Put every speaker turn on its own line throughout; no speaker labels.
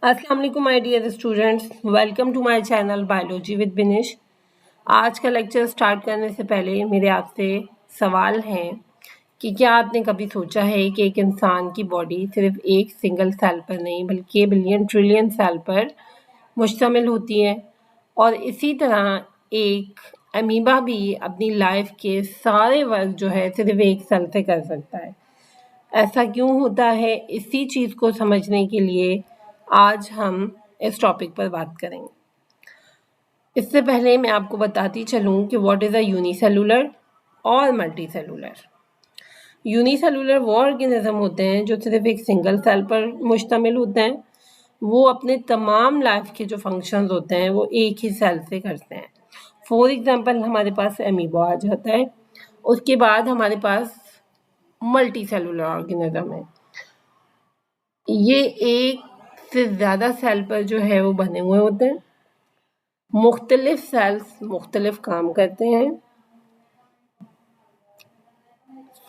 अस्सलाम वालेकुम my dear students, welcome to my channel biology with Binish. आज का लेक्चर स्टार्ट करने से पहले मेरे आपसे सवाल हैं कि क्या आपने कभी सोचा है कि एक इंसान की बॉडी सिर्फ एक सिंगल सेल पर नहीं बल्कि बिलियन ट्रिलियन सेल पर मुश्तमिल होती है, और इसी तरह एक अमीबा भी अपनी लाइफ के सारे वर्क जो है सिर्फ एक सेल से कर सकता है। ऐसा क्यों होता है, इसी चीज़ को समझने के लिए आज हम इस टॉपिक पर बात करेंगे। इससे पहले मैं आपको बताती चलूँ कि व्हाट इज़ अ यूनिसेलुलर और मल्टीसेलुलर। यूनिसेलुलर वो ऑर्गेनिज्म होते हैं जो सिर्फ एक सिंगल सेल पर मुश्तमिल होते हैं। वो अपने तमाम लाइफ के जो फंक्शंस होते हैं वो एक ही सेल से करते हैं। फॉर एग्जांपल हमारे पास अमीबा आ जाता है, उसके बाद हमारे पास मल्टी सेलुलर ऑर्गेनिज्म है। ये एक से ज़्यादा सेल पर जो है वो बने हुए होते हैं। मुख्तलिफ सेल्स मुख्तलिफ काम करते हैं।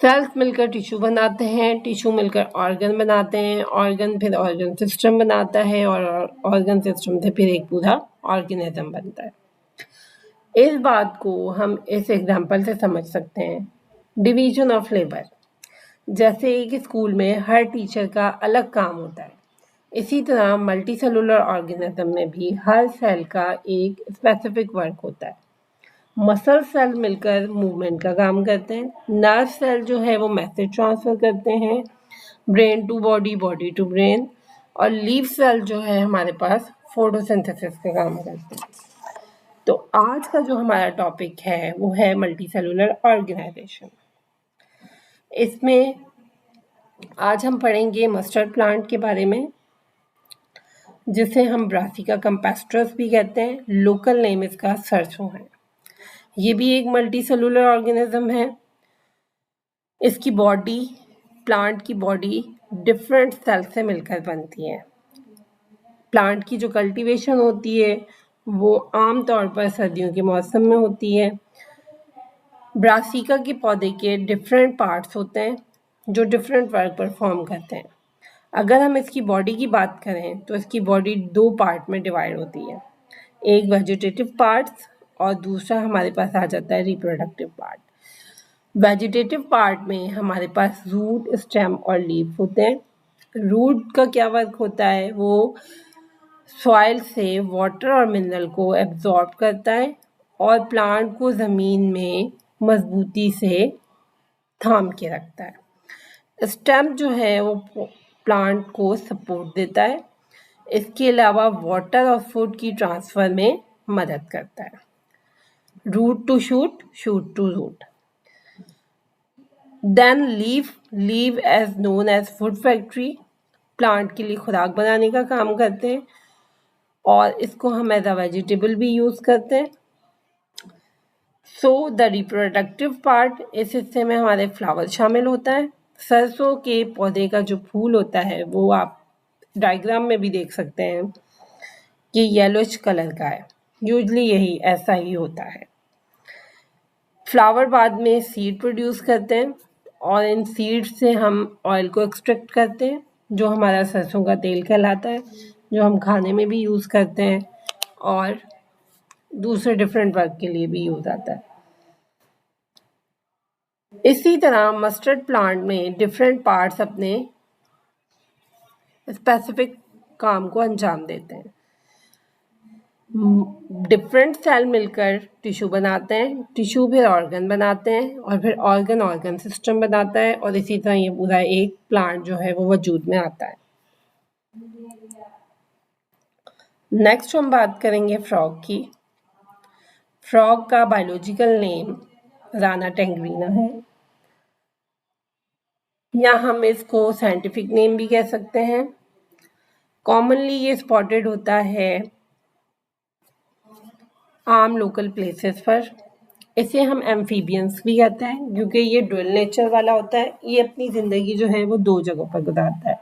सेल्स मिलकर टिश्यू बनाते हैं, टिश्यू मिलकर ऑर्गन बनाते हैं, ऑर्गन फिर ऑर्गन सिस्टम बनाता है और ऑर्गन सिस्टम से फिर एक पूरा ऑर्गेनिज्म बनता है। इस बात को हम इस एग्जांपल से समझ सकते हैं। डिवीजन ऑफ लेबर, जैसे एक स्कूल में हर टीचर का अलग काम होता है, इसी तरह मल्टी सेलुलर ऑर्गेनिज्म में भी हर सेल का एक स्पेसिफिक वर्क होता है। मसल सेल मिलकर मूवमेंट का काम करते हैं, नर्व सेल जो है वो मैसेज ट्रांसफर करते हैं brain to body, body to brain, और लीफ सेल जो है हमारे पास फोटोसिंथेसिस का काम करते हैं। तो आज का जो हमारा टॉपिक है वो है मल्टी सेलुलर ऑर्गेनाइजेशन। इसमें आज हम पढ़ेंगे मस्टर्ड प्लांट के बारे में, जिसे हम ब्रासिका कैम्पेस्ट्रस भी कहते हैं। लोकल नेम इसका सरसों है। ये भी एक मल्टी सेलुलर ऑर्गेनिज्म है। इसकी बॉडी, प्लांट की बॉडी डिफरेंट सेल से मिलकर बनती है। प्लांट की जो कल्टीवेशन होती है वो आम तौर पर सर्दियों के मौसम में होती है। ब्रासिका के पौधे के डिफरेंट पार्ट्स होते हैं जो डिफरेंट वर्क परफॉर्म करते हैं। अगर हम इसकी बॉडी की बात करें तो इसकी बॉडी दो पार्ट में डिवाइड होती है, एक वेजिटेटिव पार्ट्स और दूसरा हमारे पास आ जाता है रिप्रोडक्टिव पार्ट। वेजिटेटिव पार्ट में हमारे पास रूट, स्टेम और लीफ होते हैं। रूट का क्या वर्क होता है, वो सॉइल से वाटर और मिनरल को एब्जॉर्ब करता है और प्लांट को ज़मीन में मजबूती से थाम के रखता है। स्टेम जो है वो प्लांट को सपोर्ट देता है। इसके अलावा वाटर और फूड की ट्रांसफ़र में मदद करता है। Root to shoot, shoot to root. Then leave as known as food factory, plant के लिए खुराक बनाने का काम करते हैं और इसको हम एज अ वेजिटेबल भी यूज़ करते हैं। सो द रिप्रोडक्टिव पार्ट, इस हिस्से में हमारे फ्लावर शामिल होता है। सरसों के पौधे का जो फूल होता है वो आप डायग्राम में भी देख सकते हैं कि येलोइश कलर का है। यूजली यही ऐसा ही होता है। फ्लावर बाद में सीड प्रोड्यूस करते हैं और इन सीड से हम ऑयल को एक्सट्रैक्ट करते हैं जो हमारा सरसों का तेल कहलाता है, जो हम खाने में भी यूज़ करते हैं और दूसरे डिफरेंट वर्क के लिए भी यूज़ आता है। इसी तरह मस्टर्ड प्लांट में डिफरेंट पार्ट्स अपने स्पेसिफिक काम को अंजाम देते हैं। डिफरेंट सेल मिलकर टिश्यू बनाते हैं, टिश्यू फिर ऑर्गन बनाते हैं और फिर ऑर्गन सिस्टम बनाता है और इसी तरह ये पूरा एक प्लांट जो है वो वजूद में आता है। नेक्स्ट हम बात करेंगे फ्रॉग की। फ्रॉग का बायोलॉजिकल नेम राना टेंग्रीना है, या हम इसको साइंटिफिक नेम भी कह सकते हैं। कॉमनली ये स्पॉटेड होता है आम लोकल प्लेसेस पर। इसे हम एम्फीबियंस भी कहते हैं क्योंकि ये डुअल नेचर वाला होता है। ये अपनी ज़िंदगी जो है वो दो जगहों पर गुजारता है।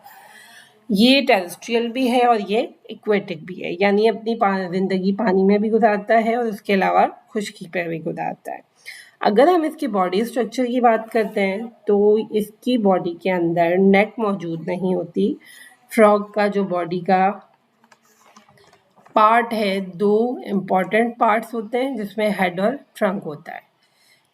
ये टेरेस्ट्रियल भी है और ये एक्वेटिक भी है, यानी अपनी ज़िंदगी पानी में भी गुजारता है और उसके अलावा खुश्की पर भी गुजारता है। अगर हम इसकी बॉडी स्ट्रक्चर की बात करते हैं तो इसकी बॉडी के अंदर नेक मौजूद नहीं होती। फ्रॉग का जो बॉडी का पार्ट है, दो इम्पॉर्टेंट पार्ट्स होते हैं जिसमें हेड और ट्रंक होता है।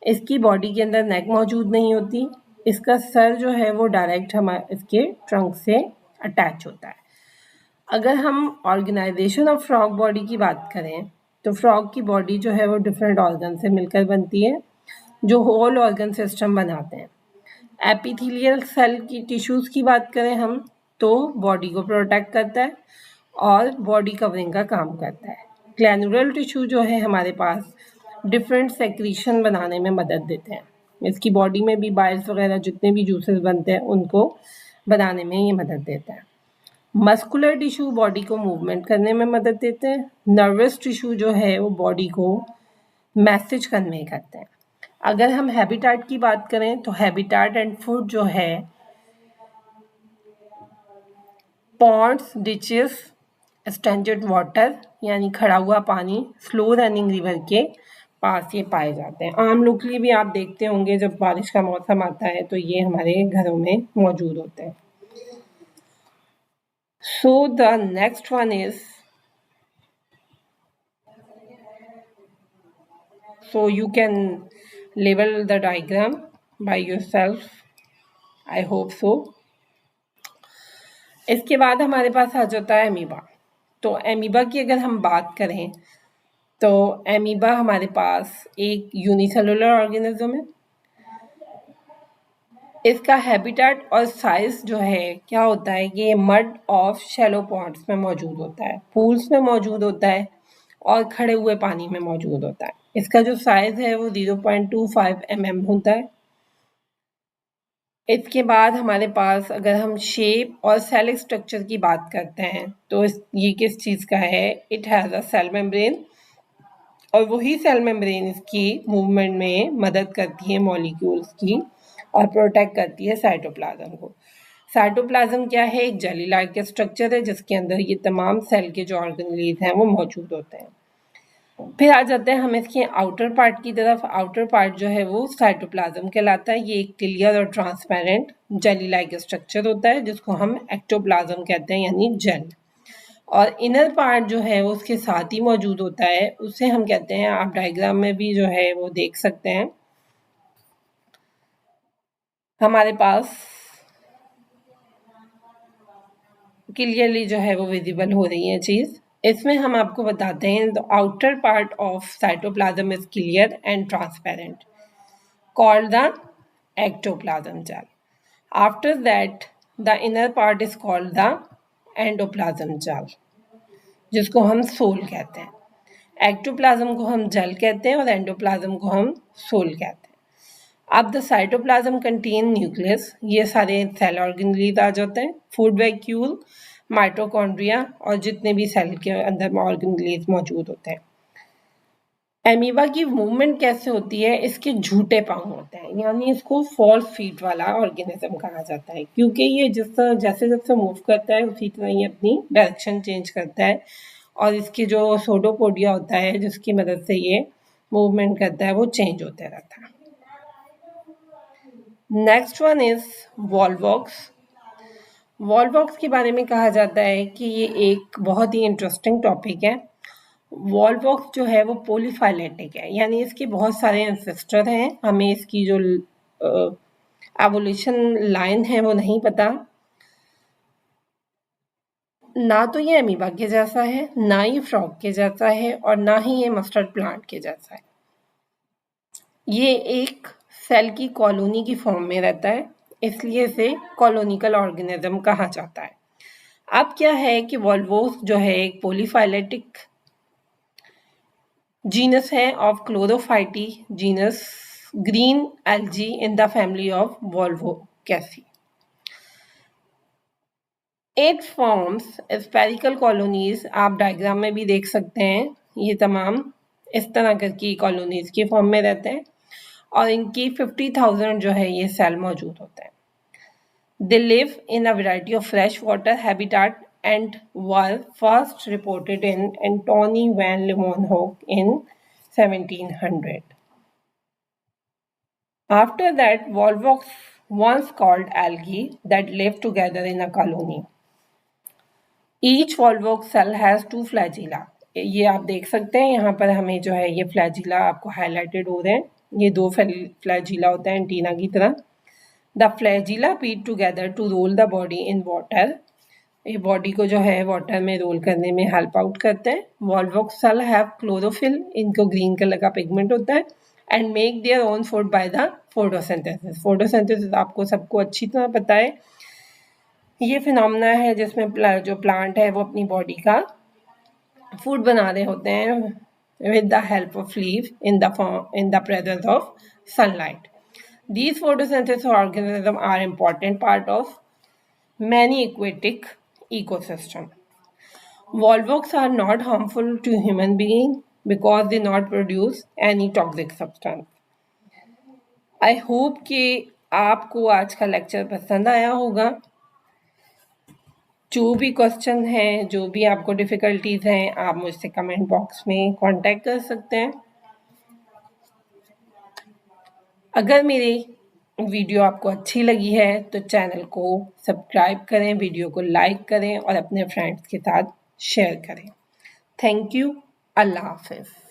इसकी बॉडी के अंदर नेक मौजूद नहीं होती, इसका सर जो है वो डायरेक्ट हमारे इसके ट्रंक से अटैच होता है। अगर हम ऑर्गेनाइजेशन ऑफ फ्रॉग बॉडी की बात करें तो फ्रॉग की बॉडी जो है वो डिफरेंट ऑर्गन से मिलकर बनती है जो होल ऑर्गन सिस्टम बनाते हैं। एपिथेलियल सेल की टिश्यूज़ की बात करें हम तो बॉडी को प्रोटेक्ट करता है और बॉडी कवरिंग का काम करता है। ग्लैनुलर टिश्यू जो है हमारे पास डिफरेंट सेक्रीशन बनाने में मदद देते हैं। इसकी बॉडी में भी बाइल्स वगैरह जितने भी जूसेस बनते हैं उनको बनाने में ये मदद देता है। मस्कुलर टिश्यू बॉडी को मूवमेंट करने में मदद देते हैं। नर्वस टिश्यू जो है वो बॉडी को मैसेज कन्वे करते हैं। अगर हम हैबिटेट की बात करें तो हैबिटेट एंड फूड जो है पॉन्ड्स, डिचेस, स्टैंडर्ड वाटर यानी खड़ा हुआ पानी, स्लो रनिंग रिवर के पास ये पाए जाते हैं। आम लोकली भी आप देखते होंगे जब बारिश का मौसम आता है तो ये हमारे घरों में मौजूद होते हैं। So the next one is, so you can label the diagram by yourself. I hope so. इसके बाद हमारे पास आ जाता है एमीबा। तो एमीबा की अगर हम बात करें तो एमीबा हमारे पास एक यूनिसेलुलर ऑर्गेनिज्म है। इसका हैबिटेट और साइज जो है क्या होता है कि ये मड ऑफ शैलो पॉन्ड्स में मौजूद होता है, पूल्स में मौजूद होता है और खड़े हुए पानी में मौजूद होता है। इसका जो साइज है वो 0.25 mm होता है। इसके बाद हमारे पास अगर हम शेप और सेल स्ट्रक्चर की बात करते हैं तो ये किस चीज़ का है, it has a cell membrane और वही सेल मेम्ब्रेन इसकी मूवमेंट में मदद करती है मॉलिक्यूल्स की और प्रोटेक्ट करती है साइटोप्लाज्म को। साइटोप्लाज्म क्या है, एक जेली लाइक स्ट्रक्चर है जिसके अंदर ये तमाम सेल के जो ऑर्गेनेल्स हैं वो मौजूद होते हैं। फिर आ जाते हैं हम इसके आउटर पार्ट की तरफ। आउटर पार्ट जो है वो साइटोप्लाज्म कहलाता है। ये एक क्लियर और ट्रांसपेरेंट जेली लाइक स्ट्रक्चर होता है जिसको हम एक्टोप्लाज्म कहते हैं यानी जेल। और इनर पार्ट जो है वो उसके साथ ही मौजूद होता है, उसे हम कहते हैं, आप डायग्राम में भी जो है वो देख सकते हैं। हमारे पास क्लियरली जो है वो विजिबल हो रही है चीज़। इसमें हम आपको बताते हैं the outer part of cytoplasm is clear and transparent called the ectoplasm gel. After that, the inner part is called the endoplasm gel, जिसको हम सोल कहते हैं। एक्टोप्लाज्म को हम जेल कहते हैं और एंडोप्लाज्म को हम सोल कहते हैं। अब द साइटोप्लाज्म कंटेन न्यूक्लियस, ये सारे सेल ऑर्गेनेल्स आ जाते हैं, फूड वैक्यूल, माइटोकॉन्ड्रिया और जितने भी सेल के अंदर ऑर्गेनेल्स मौजूद होते हैं। एमीबा की मूवमेंट कैसे होती है, इसके झूठे पाँव होते हैं यानी इसको फॉल्स फीट वाला ऑर्गेनिज्म कहा जाता है क्योंकि ये जैसे जैसे मूव करता है उसी तरह ये अपनी डायरेक्शन चेंज करता है और इसकी जो सोडोपोडिया होता है जिसकी मदद से ये मूवमेंट करता है वो चेंज होता रहता है। Next one is Volvox. Volvox के बारे में कहा जाता है कि ये एक बहुत ही इंटरेस्टिंग टॉपिक है। वॉलवॉक्स जो है वो पोलीफाइलेटिक है यानी इसके बहुत सारे एंसेस्टर हैं। हमें इसकी जो एवोल्यूशन लाइन है वो नहीं पता। ना तो ये अमीबा के जैसा है, ना ही फ्रॉग के जैसा है और ना ही ये मस्टर्ड प्लांट के जैसा है। ये एक सेल की कॉलोनी की फॉर्म में रहता है, इसलिए इसे कॉलोनिकल ऑर्गेनिज्म कहा जाता है। अब क्या है कि वॉलवॉक्स जो है एक पोलीफाइलेटिक genus है of chlorophyte genus green algae in the family of Volvocaceae. It forms spherical colonies, आप डायग्राम में भी देख सकते हैं, ये तमाम इस तरह की कॉलोनीज के फॉर्म में रहते हैं और इनकी 50,000 जो है ये सेल मौजूद होते हैं। They live in a variety of freshwater habitat and were first reported in Antony van Leeuwenhoek in 1700. After that, volvox once called algae that live together in a colony. Each volvox cell has two flagella. ये आप देख सकते हैं यहाँ पर हमें जो है ये फ्लैजिला आपको हाईलाइटेड हो रहे हैं। ये दो फ्लैजिला होता है एंटीना की तरह। The flagella beat together to roll the body in water. ये बॉडी को जो है वाटर में रोल करने में हेल्प आउट करते हैं। वॉल्वॉक्स सेल हैव क्लोरोफिल, इनको ग्रीन कलर का पिगमेंट होता है। And make their own food by the photosynthesis. Photosynthesis आपको सबको अच्छी तरह पता है, ये फिनोमेना है जिसमें जो प्लांट है वो अपनी बॉडी का फूड बना रहे होते हैं with the help of leaf in the presence of sunlight. These photosynthesis organisms are important part of many aquatic ecosystem. Volvox are not harmful to human being because they not produce any toxic substance. I hope कि आपको आज का lecture पसंद आया होगा। जो भी question हैं, जो भी आपको डिफ़िकल्टीज हैं, आप मुझसे कमेंट बॉक्स में कांटेक्ट कर सकते हैं। अगर मेरी वीडियो आपको अच्छी लगी है तो चैनल को सब्सक्राइब करें, वीडियो को लाइक करें और अपने फ्रेंड्स के साथ शेयर करें। Thank you. अल्लाह हाफ़िज़।